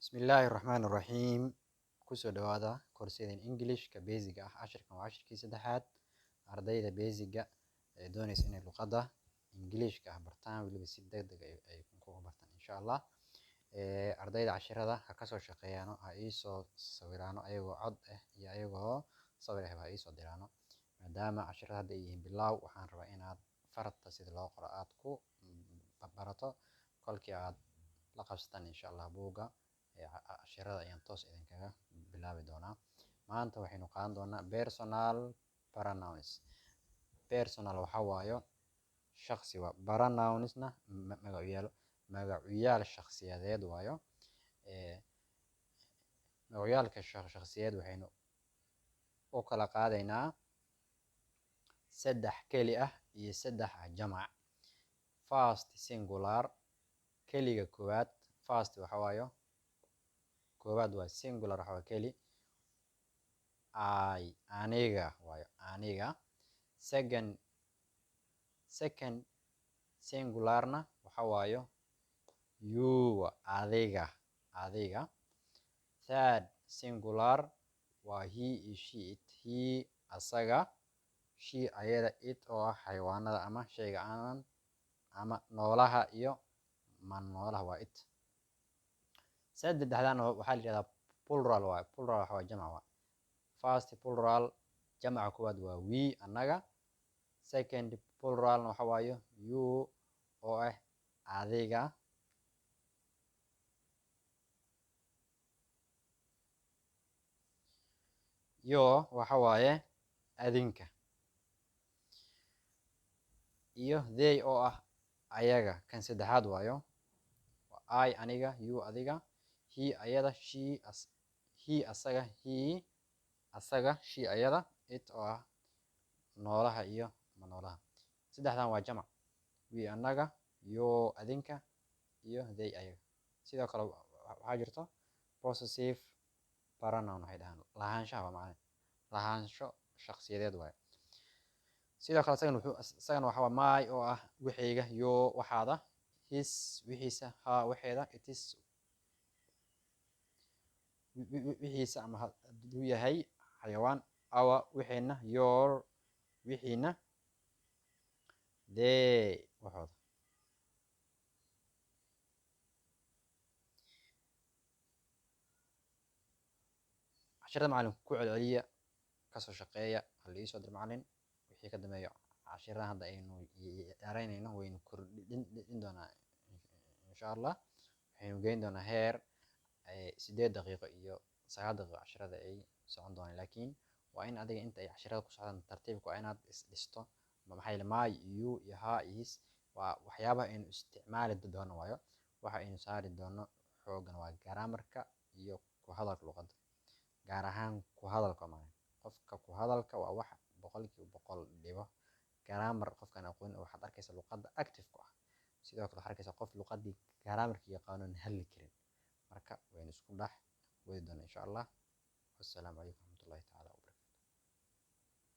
Bismillaahi Raxmaani Raxiim. Kusoo dhawaada koorsiyada Englishka basic ah. Cashirkan waa cashirkii saddexaad. Ardayda basic ee doonaysa inay luqadda Englishka bartaan weliba si degdeg ay ku bartaan insha Allah. Ardayda cashirada ha ka soo shaqeeyaano, ha ii soo sawiraano ayagoo cod ah iyo ayagoo sawir ah ha ii soo diraano. Maadaama cashirada hadda ay yihiin bilaaw, waxaan rabaa inaad farta sida loo qoro aad ku barato kolkii aad la qabsataan insha Allah buugga. Cashirada ayaan toos idinkaga bilaabi doonaa. Maanta waxaynu qaadan doonaa personal pronouns. Personal waxa waayo shakhsi waa, pronounsna magacuyaal shakhsiyadeed waayo. Magacyaalka shakhsiyadeed waxaynu u kala qaadaynaa saddex keli ah iyo saddex jamac. First singular, keliga koowaad. First waxa waayo koowaad waa singular, waxa waa keli. Aniga waayo, aniga. Second singularna waxa waayo you, adiga, adiga. Third singular waa he iyo she, it, he, asaga. She, ayada. It oo ah xayawaanada ama shayga aan ama noolaha iyo noolaha waa it. Saddexdaan waxaa la yiraahdaa plural waayo. Plural waxa waa jamac waa. First plural jamaca koowaad waa we, anaga. Second plural waxa waayo you oo ah adiga. Yo waxa waaye adinka. Iyo they oo ah ayaga. Kan saddexaad waayo I, aniga. You, adiga. He, ayada. He, asaga. He, asaga. She, ayada. It oo ah noolaha iyo noolaha. Saddexdan waa jamac. We, anaga. You, adinka. iyo they, ayaga. Sidoo kale waxaa jirto possessive pronoun waxay dhahaan lahaanshaha macnaheed. Lahaansho shakhsiyadeed waaye. Sidoo kale isagana waxa waa my oo ah wixayga. Your, waxaada. His, wixiisa. Her, waxeeda. It is, wixiisa ama hadduu yahay xayawaan. Our, wixeena. Your, wixiina. They, waxooda. cashirada macalin ku celceliya, ka soo shaqeeya, hal ii soo dir macalin. Wixii ka dambeeyo cashirada hadda aynu yaraynayno waynu kordhin doonaa insha Allah. Waxaynu geyn doonaa heer 8 daqiiqo iyo 9 daqiiqo cashirada ay socon doonaan. Laakiin waa in adiga inta ay cashirada ku socdaan tartiibka waa inaad dhisto. Maxaa yeelay my, you, iyo her, iyo his waa waxyaabaha aynu isticmaali doono waayo. Waxa aynu saari doono xoogan waa grammarka iyo ku hadalka luqadda. Gaar ahaan ku hadalka qofka ku hadalka waa wax 100% dhibo. Grammar qofkan aqoon waxaad arkaysaa luqadda active ku ah. Sidoo kale waxaad arkaysaa qof luqaddii grammarka yaqaano hadli karin. Marka waynu isku dhex wadi doonaa insha Allah. Wassalaamu calaykum warahmatullahi ta'ala.